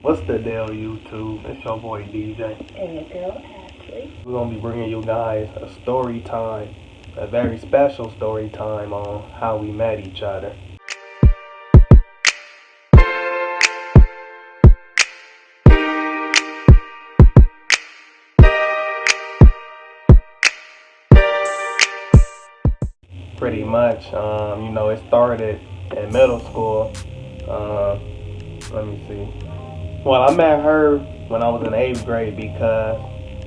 What's the deal, YouTube? It's your boy DJ. And your girl Ashley. We're gonna be bringing you guys a story time, a very special story time on how we met each other. Pretty much, it started in middle school. Let me see. Well, I met her when I was in 8th grade because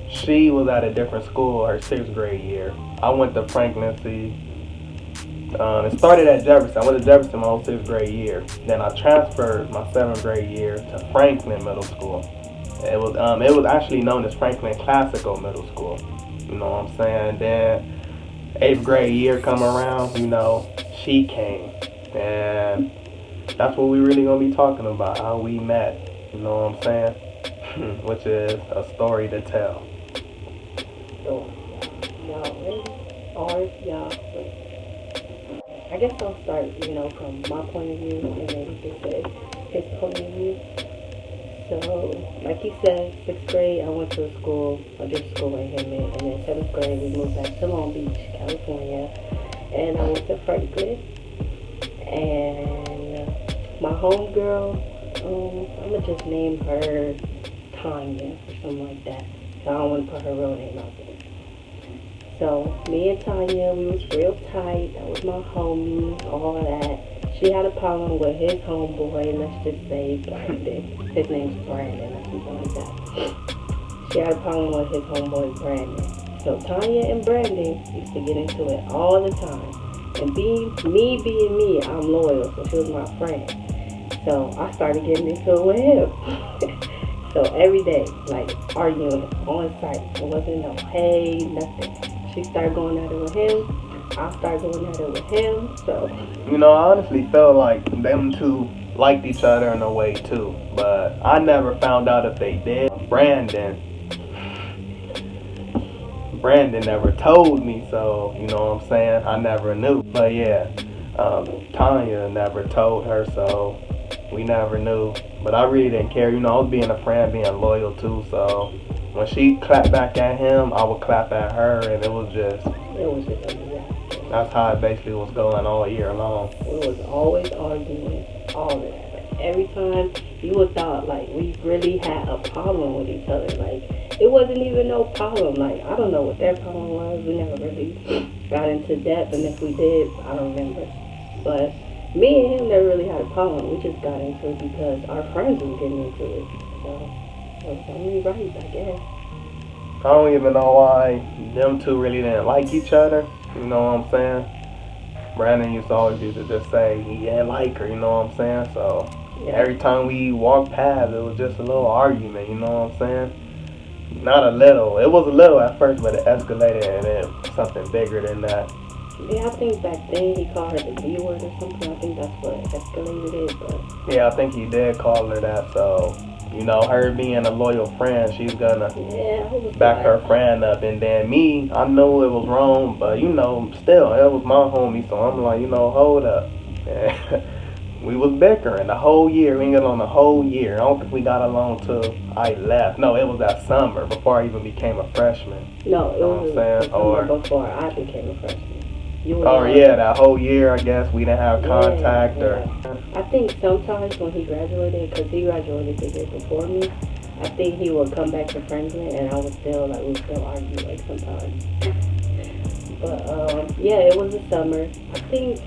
she was at a different school her 6th grade year. I went to Franklin. It started at Jefferson. I went to Jefferson my whole 6th grade year. Then I transferred my 7th grade year to Franklin Middle School. It was actually known as Franklin Classical Middle School. You know what I'm saying? Then 8th grade year come around, she came. And that's what we really gonna be talking about, how we met. You know what I'm saying? Which is a story to tell. So, y'all ready? Or y'all ready? I guess I'll start, from my point of view, and then he can say his point of view. So, like he said, 6th grade, I went to a different school in Hammond, and then 7th grade, we moved back to Long Beach, California, and I went to Franklin, and my homegirl, I'm going to just name her Tanya or something like that. So I don't want to put her real name out there. So me and Tanya, we was real tight. That was my homie, all of that. She had a problem with his homeboy, let's just say Brandon. His name's Brandon or something like that. She had a problem with his homeboy Brandon. So Tanya and Brandon used to get into it all the time. And being me, I'm loyal, so she was my friend. So I started getting into it with him. So every day, like arguing on site. It wasn't no hey, nothing. She started going at it with him. I started going at it with him. So I honestly felt like them two liked each other in a way too. But I never found out if they did. Brandon never told me, so you know what I'm saying? I never knew. But yeah, Tanya never told her, so we never knew. But I really didn't care. I was being a friend, being loyal too. So when she clapped back at him, I would clap at her, and it was just a disaster. That's how it basically was going all year long. It was always arguing, all of that. Like, every time you would thought like we really had a problem with each other. Like it wasn't even no problem. Like I don't know what their problem was. We never really got into depth, and if we did, I don't remember. But me and him never really had a problem. We just got into it because our friends was getting into it. So it was only right, I guess. I don't even know why them two really didn't like each other. You know what I'm saying? Brandon used to always just say he didn't like her. You know what I'm saying? So yeah. Every time we walked past, it was just a little argument. You know what I'm saying? Not a little. It was a little at first, but it escalated and then something bigger than that. Yeah, I think back then he called her the B word or something. I think that's what escalated it. But yeah, I think he did call her that. So, her being a loyal friend, she's gonna back her friend up. And then me, I knew it was wrong, but still, it was my homie. So I'm like, hold up. We was bickering the whole year. We didn't get along the whole year. I don't think we got along till I left. No, it was that summer before I even became a freshman. No, it was the summer before I became a freshman. That whole year, I guess, we didn't have contact. I think sometimes when he graduated, because he graduated the year before me, I think he would come back to Franklin, and I would still, we would still argue, sometimes. But, it was the summer. I think,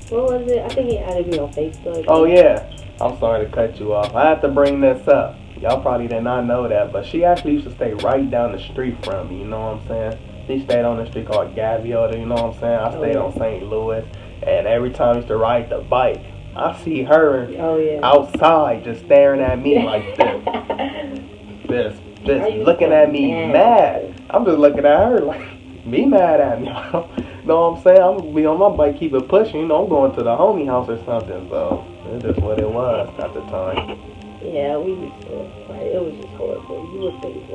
what was it? I think he added me on Facebook. Oh, yeah. I'm sorry to cut you off. I have to bring this up. Y'all probably did not know that, but she actually used to stay right down the street from me, you know what I'm saying? She stayed on the street called Gaviota, you know what I'm saying? I stayed on St. Louis, and every time I used to ride the bike, I see her outside just staring at me like this. Just looking at me mad. I'm just looking at her like, be mad at me. You know what I'm saying? I'm going to be on my bike, keep it pushing. I'm going to the homie house or something, so it's just what it was at the time. Yeah, we used to, it was just horrible. You would think,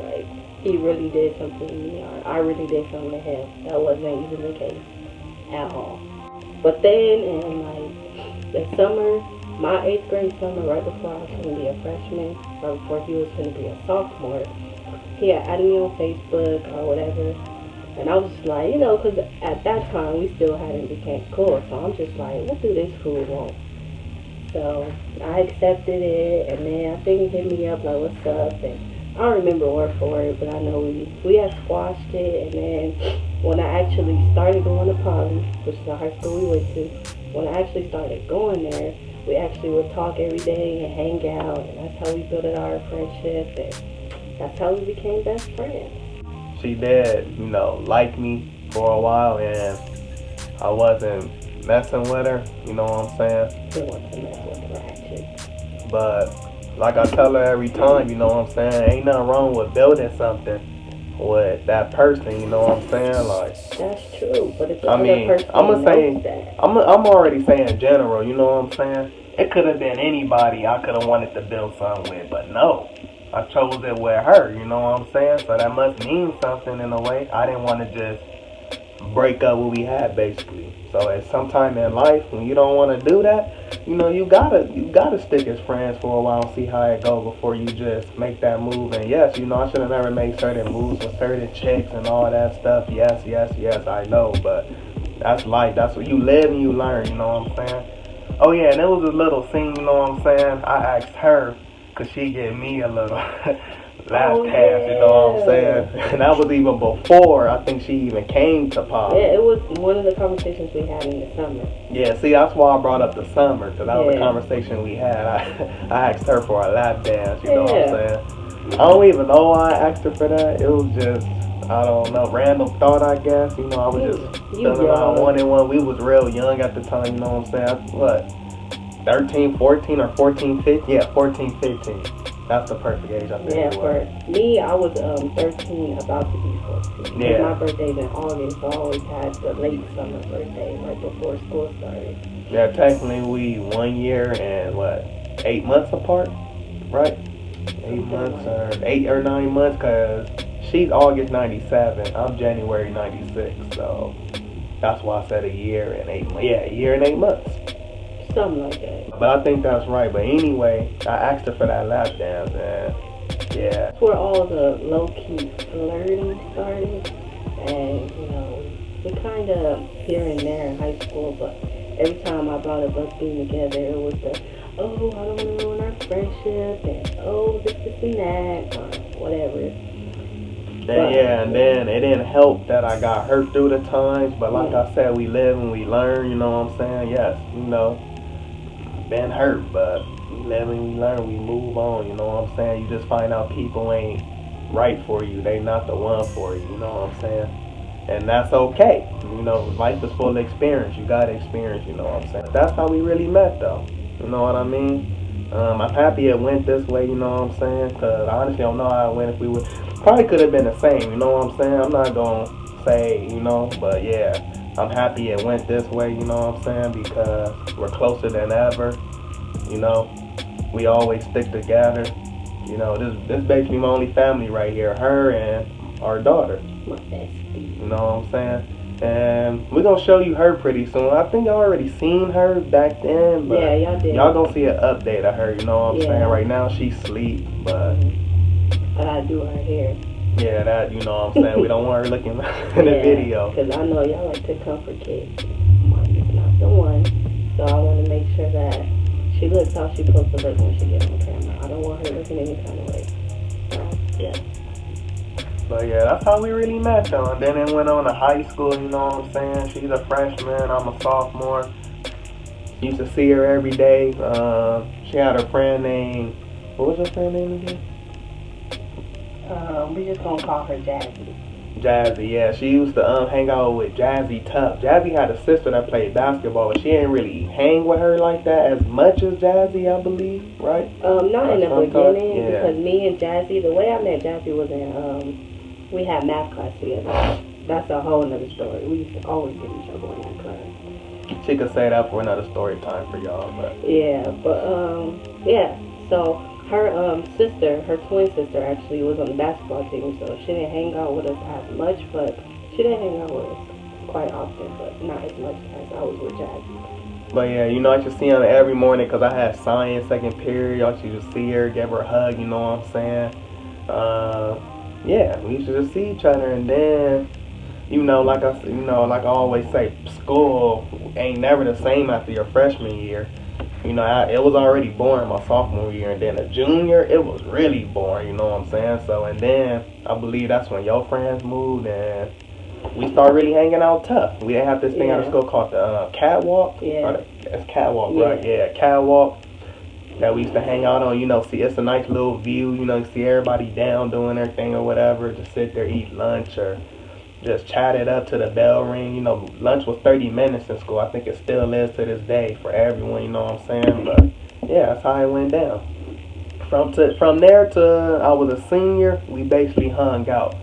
he really did something to me, or I really did something to him. That wasn't even the case at all. But then in, the summer my 8th grade summer, right before I was going to be a freshman, right before he was going to be a sophomore, he had added me on Facebook or whatever. And I was just like, because at that time we still hadn't became cool. So I'm just like, what do this fool want? So I accepted it, and then I think he hit me up like, what's up? And I don't remember word for word, but I know we had squashed it. And then when I actually started going to Poly, which is the high school we went to, when I actually started going there, we actually would talk every day and hang out, and that's how we built our friendship, and that's how we became best friends. She did, like me for a while, and I wasn't messing with her, you know what I'm saying? She wants to mess with the ratchet. But like I tell her every time, you know what I'm saying? Ain't nothing wrong with building something with that person, you know what I'm saying? Like, that's true, but if the I mean, other person knows that, I'm already saying general, you know what I'm saying? It could have been anybody I could have wanted to build something with, but no. I chose it with her, you know what I'm saying? So that must mean something in a way. I didn't want to just break up what we had, basically. So at some time in life, when you don't want to do that, you gotta stick as friends for a while and see how it goes before you just make that move. And yes, I should have never made certain moves with certain chicks and all that stuff. Yes, I know, but that's life. That's what you live and you learn, you know what I'm saying? Oh yeah, and it was a little scene, you know what I'm saying? I asked her, could she give me a little lap pass, you know what I'm saying? And that was even before I think she even came to Pop. Yeah, it was one of the conversations we had in the summer. Yeah, see, that's why I brought up the summer, because that was the conversation we had. I asked her for a lap dance, you know what I'm saying? I don't even know why I asked her for that. It was just, I don't know, random thought, I guess. I was just sitting around wanting one. We was real young at the time, you know what I'm saying? What? 13, 14, or 14, 15? Yeah, 14, 15. That's the perfect age, I think. Yeah, for me, I was 13, about to be 14. Yeah. My birthday's in August, so I always had the late summer birthday, right before school started. Yeah, technically we 1 year and 8 months apart, right? 8 months or 8 or 9 months, because she's August 97, I'm January 96, so that's why I said a year and 8 months. Yeah, a year and 8 months. Something like that. But I think that's right. But anyway, I asked her for that lap dance, and yeah. That's where all the low-key flirting started. And, we kind of here and there in high school, but every time I brought up us being together, it was the, oh, I don't want to ruin our friendship, and oh, this and that, or whatever. And then it didn't help that I got hurt through the times, but like I said, we live and we learn, you know what I'm saying? Yes, been hurt, but we live and we learn, we move on, you know what I'm saying? You just find out people ain't right for you, they not the one for you, you know what I'm saying? And that's okay, life is full of experience, you gotta experience, you know what I'm saying? That's how we really met though, you know what I mean? I'm happy it went this way, you know what I'm saying? Because I honestly don't know how it went if we would, probably could have been the same, you know what I'm saying? I'm not gonna say, but yeah. I'm happy it went this way, you know what I'm saying? Because we're closer than ever, We always stick together. This basically my only family right here. Her and our daughter. My bestie. You know what I'm saying? And we're going to show you her pretty soon. I think y'all already seen her back then. But yeah, y'all did. Y'all going to see an update of her, you know what I'm saying? Right now she's asleep, but... I got to do her hair. Yeah, that, you know what I'm saying? We don't want her looking in the video. Because I know y'all like to comfort kids. Mine is not the one. So I want to make sure that she looks how she's supposed to look when she gets on camera. I don't want her looking any kind of way. So, yeah. But yeah, that's how we really met though. And then it went on to high school, you know what I'm saying? She's a freshman, I'm a sophomore. Used to see her every day. She had her friend named, what was her friend name again? We just gonna call her Jazzy. Jazzy, yeah. She used to hang out with Jazzy Tough. Jazzy had a sister that played basketball, but she didn't really hang with her like that as much as Jazzy, I believe, right? Not in the beginning, because me and Jazzy, the way I met Jazzy was in, we had math class together. That's a whole nother story. We used to always get each other in that class. She could say that for another story time for y'all, but... Yeah, but, yeah, so... Her sister, her twin sister, actually was on the basketball team, so she didn't hang out with us as much, but she did hang out with us quite often, but not as much as I was with Jazzy. But yeah, you know, I should see her every morning because I had science second period. Y'all should just see her, give her a hug. You know what I'm saying? Yeah, we should just see each other, and then like I always say, school ain't never the same after your freshman year. You know, it was already boring my sophomore year, and then the junior, it was really boring. You know what I'm saying? So, and then I believe that's when your friends moved, and we start really hanging out tough. We have this thing out of school called the catwalk. Yeah. It's catwalk, right? Yeah, catwalk that we used to hang out on. You know, see, it's a nice little view. You know, see everybody down doing their thing or whatever. Just sit there, eat lunch, or just chat it up to the bell ring. You know, lunch was 30 minutes in school. I think it still is to this day for everyone. You know what I'm saying? But yeah, that's how it went down. From there to I was a senior, we basically hung out.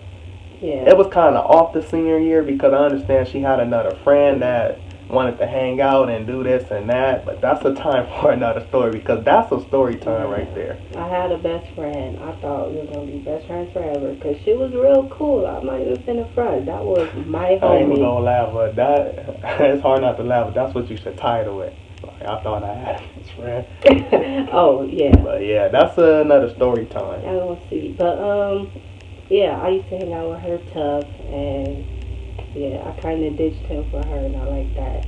Yeah. It was kind of off the senior year because I understand she had another friend that wanted to hang out and do this and that, but that's a time for another story because that's a story time right there. I had a best friend. I thought we were going to be best friends forever because she was real cool. I'm not even finna front. That was my homie. I ain't even gonna laugh, but it's hard not to laugh, but that's what you should title it. Like, I thought I had a best friend. Oh, yeah. But yeah, that's another story time. I don't see. But, yeah, I used to hang out with her tough, and yeah, I kind of ditched him for her, and I like that.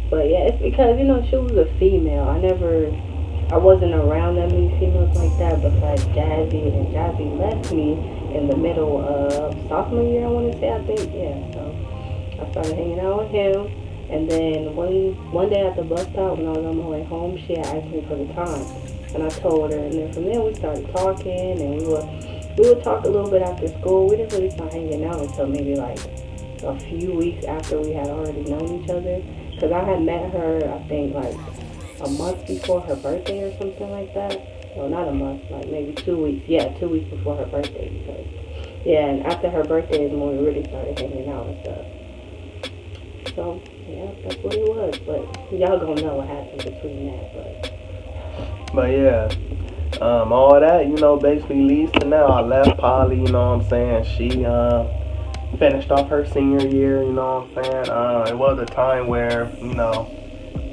But yeah, it's because, you know, she was a female. I wasn't around that many females like that besides Jazzy, and Jazzy left me in the middle of sophomore year, I want to say, I think. Yeah, so I started hanging out with him, and then one day at the bus stop when I was on my way home, she had asked me for the time, and I told her, and then from there we started talking, and we would talk a little bit after school. We didn't really start hanging out until maybe like a few weeks after we had already known each other. Because I had met her, I think, like a month before her birthday or something like that. No, not a month, like maybe 2 weeks. Yeah, 2 weeks before her birthday. Because, yeah, and after her birthday is when we really started hanging out and stuff. So, yeah, that's what it was. But y'all gonna know what happened between that. But yeah. All that, you know, basically leads to now. I left Polly, you know what I'm saying? She finished off her senior year, you know what I'm saying? It was a time where, you know,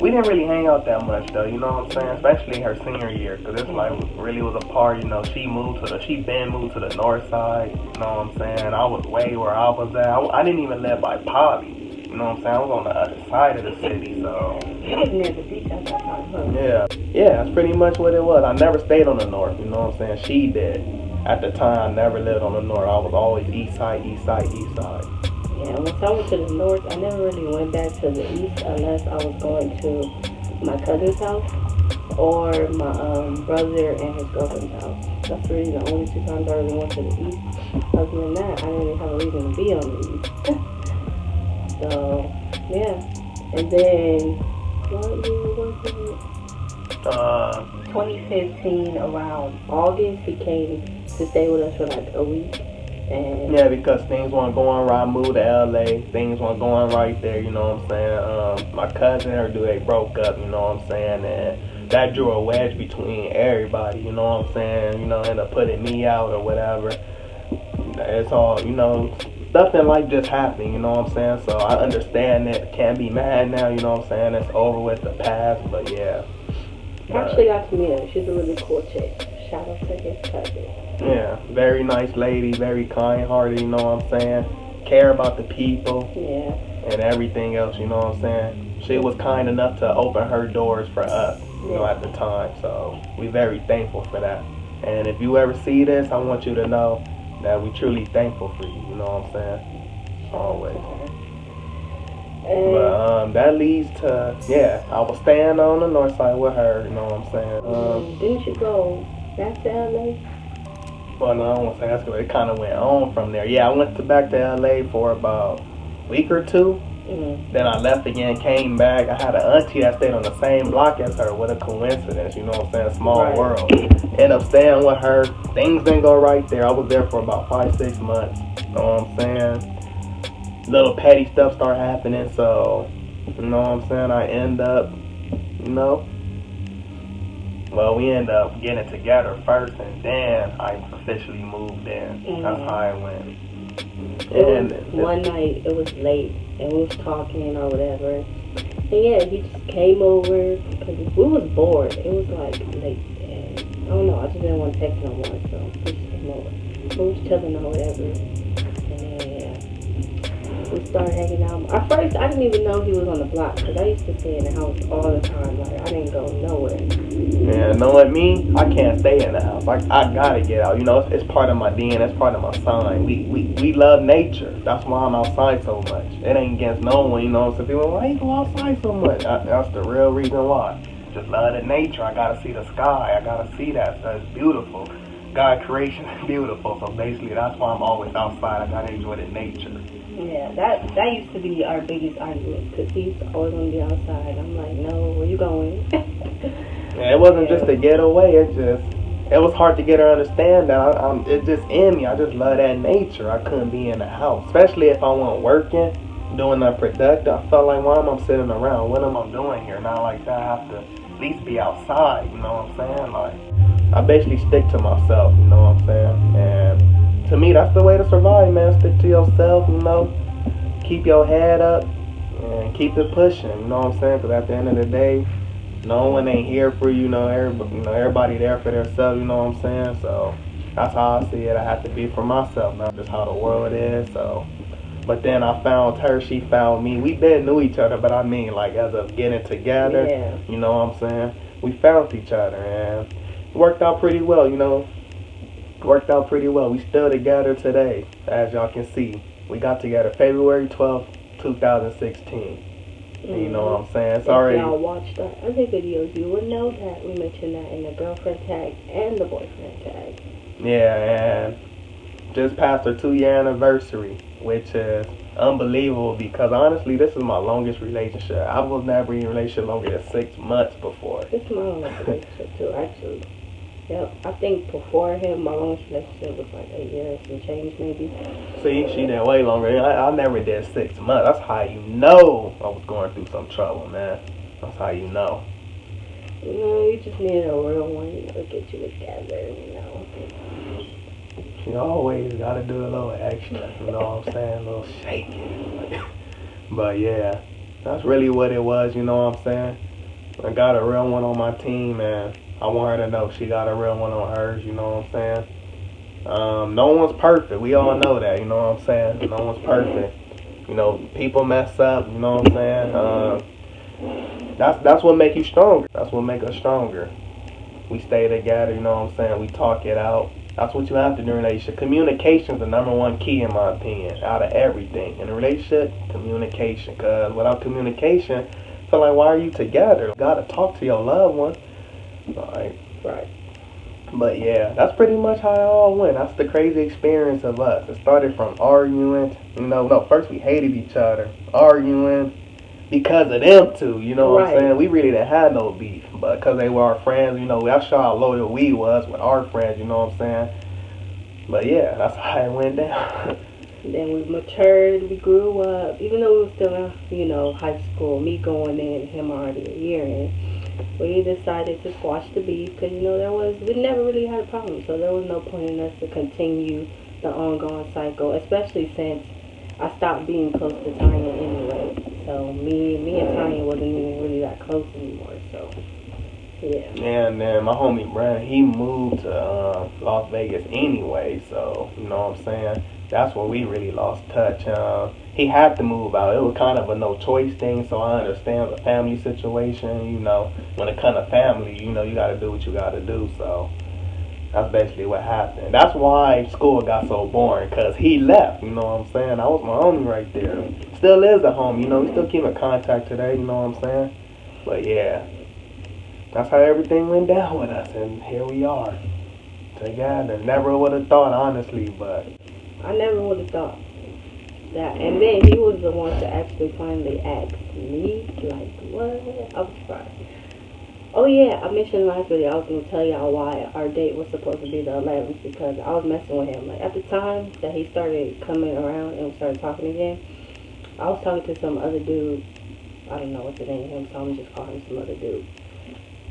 we didn't really hang out that much though, you know what I'm saying? Especially her senior year, because it's like really was a part, you know, she moved to the north side, you know what I'm saying? I was way where I was at. I didn't even live by Polly. You know what I'm saying? I was on the other side of the city, so. You was near the beach at that time, huh? Yeah, that's pretty much what it was. I never stayed on the north, you know what I'm saying? She did. At the time, I never lived on the north. I was always east side, east side, east side. Yeah, once I went to the north, I never really went back to the east unless I was going to my cousin's house or my brother and his girlfriend's house. That's really the only two times I really went to the east. Other than that, I didn't really have a reason to be on the east. So, yeah. And then, what year was it? 2015, around August, he came to stay with us for like a week. And yeah, because things weren't going right. I moved to LA. Things weren't going right there, you know what I'm saying? My cousin and her dude, they broke up, you know what I'm saying? And that drew a wedge between everybody, you know what I'm saying? You know, ended up putting me out or whatever. It's all, you know, stuff in life just happening, you know what I'm saying? So I understand it. Can't be mad now, you know what I'm saying? It's over with the past, but yeah. I actually got to meet her. She's a really cool chick. Shout out to his cousin. Yeah, very nice lady, very kind-hearted, you know what I'm saying? Care about the people. Yeah. And everything else, you know what I'm saying? She was kind enough to open her doors for us, you know, at the time. So we're very thankful for that. And if you ever see this, I want you to know that we're truly thankful for you, you know what I'm saying? Always. But that leads to, yeah, I was staying on the north side with her, you know what I'm saying? Didn't you go back to LA? Well, no, I don't want to say that's good. It kind of went on from there. Yeah, I went back to LA for about a week or two. Mm-hmm. Then I left again, came back. I had an auntie that stayed on the same block as her. What a coincidence, you know what I'm saying? Small world. Ended up staying with her. Things didn't go right there. I was there for about 5-6 months. You know what I'm saying? Little petty stuff started happening, so, you know what I'm saying? I end up, you know, well, we end up getting together first, and then I officially moved in. Mm-hmm. That's how it went. One night, it was late, and we was talking or whatever, And yeah, he just came over because we was bored. It was like late, and I don't know. I just didn't want to text no more, so he just came over. We was chilling or whatever, and then yeah, we started hanging out. At first, I didn't even know he was on the block because I used to stay in the house all the time. Like I didn't go nowhere. Yeah, knowing me, I can't stay in the house. Like I gotta get out. You know, it's part of my DNA. It's part of my sign. We love nature. That's why I'm outside so much. It ain't against no one. You know, some people, why you go outside so much? That's the real reason why. Just love the nature. I gotta see the sky. I gotta see that. So it's beautiful. God creation is beautiful. So basically, that's why I'm always outside. I gotta enjoy the nature. Yeah, that used to be our biggest argument because he used to always want to be outside. I'm like, no, where you going? Yeah, it wasn't just to get away. It was hard to get her to understand that it just in me. I just love that nature. I couldn't be in the house, especially if I wasn't working, doing that productive. I felt like, why am I sitting around? What am I doing here? Not like that. I have to at least be outside. You know what I'm saying? Like I basically stick to myself. You know what I'm saying? And to me, that's the way to survive, man. Stick to yourself. You know, keep your head up and keep it pushing. You know what I'm saying? Because at the end of the day, no one ain't here for you. Everybody there for themselves. You know what I'm saying? So that's how I see it. I have to be for myself, not just how the world is. So, but then I found her. She found me. We been knew each other, but I mean, like as of getting together. Yeah. You know what I'm saying? We found each other and it worked out pretty well. You know, worked out pretty well. We still together today, as y'all can see. We got together February 12th, 2016. And you know what I'm saying? It's already. If y'all watched our other videos, you would know that we mentioned that in the girlfriend tag and the boyfriend tag. Yeah, and just passed our 2-year anniversary, which is unbelievable because honestly, this is my longest relationship. I was never in a relationship longer than 6 months before. It's my longest relationship too, actually. Yep, I think before him, my longest relationship was like 8 years and change maybe. See, she did way longer. I never did 6 months. That's how you know I was going through some trouble, man. That's how you know. You know, you just need a real one, you know, to get you together, you know. You always gotta do a little extra, you know what I'm saying? A little shaking. But yeah, that's really what it was, you know what I'm saying? I got a real one on my team, and I want her to know she got a real one on hers, you know what I'm saying? No one's perfect. We all know that, you know what I'm saying? No one's perfect. You know, people mess up, you know what I'm saying? That's what make you stronger. That's what make us stronger. We stay together, you know what I'm saying? We talk it out. That's what you have to do in a relationship. Communication is the number one key, in my opinion, out of everything. In a relationship, communication. Because without communication, I feel like, why are you together? You gotta talk to your loved one. Right. But yeah, that's pretty much how it all went. That's the crazy experience of us. It started from arguing. No, first we hated each other. Arguing because of them two, you know what I'm saying? We really didn't have no beef, but because they were our friends, you know, that's how loyal we was with our friends, you know what I'm saying? But yeah, that's how it went down. Then we matured, we grew up, even though we were still in, you know, high school, me going in, him already a year in. We decided to squash the beef because, you know, we never really had a problem, so there was no point in us to continue the ongoing cycle, especially since I stopped being close to Tanya anyway. So me and Tanya wasn't even really that close anymore. So yeah. And then my homie Brandon, he moved to Las Vegas anyway. So you know what I'm saying. That's where we really lost touch. He had to move out. It was kind of a no choice thing. So I understand the family situation. You know, when it comes to family, you know, you got to do what you got to do. So. That's basically what happened. That's why school got so boring, because he left, you know what I'm saying? I was my homie right there. Still is a homie, you know, we still keep in contact today, you know what I'm saying? But yeah, that's how everything went down with us, and here we are, together. Never would have thought, honestly, but... I never would have thought that. And then he was the one to actually finally ask me, like, what? I was surprised. Oh yeah, I mentioned last video, I was going to tell y'all why our date was supposed to be the 11th, because I was messing with him. Like, at the time that he started coming around and we started talking again, I was talking to some other dude. I don't know what the name of him, so I'm just calling him some other dude.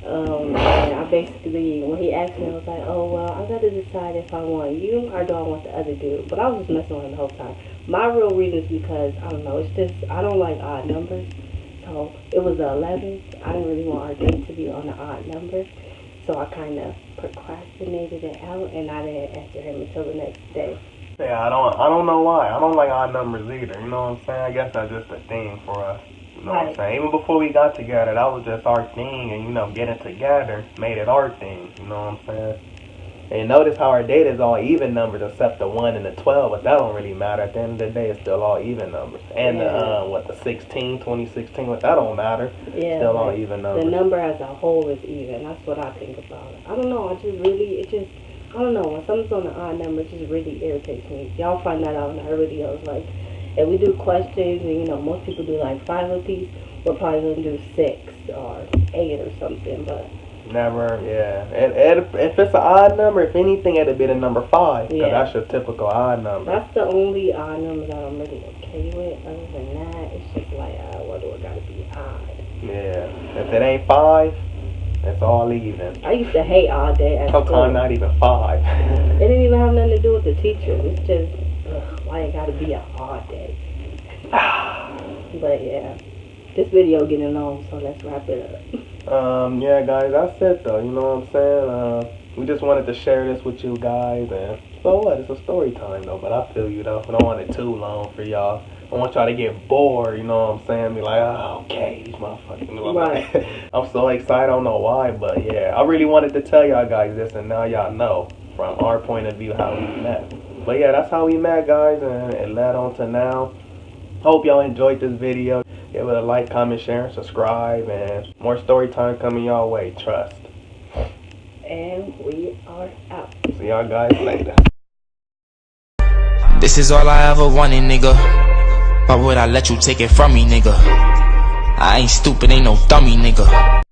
And I basically, when he asked me, I was like, oh, well, I got to decide if I want you or do I want the other dude. But I was just messing with him the whole time. My real reason is because, I don't know, it's just, I don't like odd numbers. So it was the 11th. I didn't really want our date to be on an odd number. So I kind of procrastinated it out, and I didn't answer him until the next day. Yeah, I don't know why. I don't like odd numbers either. You know what I'm saying? I guess that's just a thing for us. You know what I'm saying? Even before we got together, that was just our thing, and getting together made it our thing. You know what I'm saying? And notice how our date is all even numbers except the 1 and the 12, but that don't really matter. At the end of the day, it's still all even numbers. And the 16, 2016, but that don't matter. Yeah, still all even numbers. The number as a whole is even. That's what I think about it. I don't know. I don't know. When something's on an odd number, it just really irritates me. Y'all find that out in our videos. Like, if we do questions, and most people do like 5 apiece, we're probably gonna do 6 or 8 or something, but. Never, yeah. And if it's an odd number, if anything, it'd be the number 5, because that's your typical odd number. That's the only odd number that I'm really okay with. Other than that, it's just like, what do I gotta be odd? Yeah. If it ain't 5, it's all even. I used to hate odd day at Sometimes school. not even 5. It didn't even have nothing to do with the teacher. It's just, why it gotta be an odd day? But yeah. This video getting long, so let's wrap it up. Yeah, guys, that's it though. You know what I'm saying? We just wanted to share this with you guys, and so what? It's a story time though. But I feel you though. I don't want it too long for y'all. I want y'all to get bored. You know what I'm saying? Be like, oh, okay, these motherfuckers. Right. I'm so excited. I don't know why, but yeah, I really wanted to tell y'all guys this, and now y'all know from our point of view how we met. But yeah, that's how we met, guys, and it led on to now. Hope y'all enjoyed this video. Give it a like, comment, share, and subscribe, and more story time coming y'all way. Trust. And we are out. See y'all guys later. This is all I ever wanted, nigga. Why would I let you take it from me, nigga? I ain't stupid, ain't no dummy, nigga.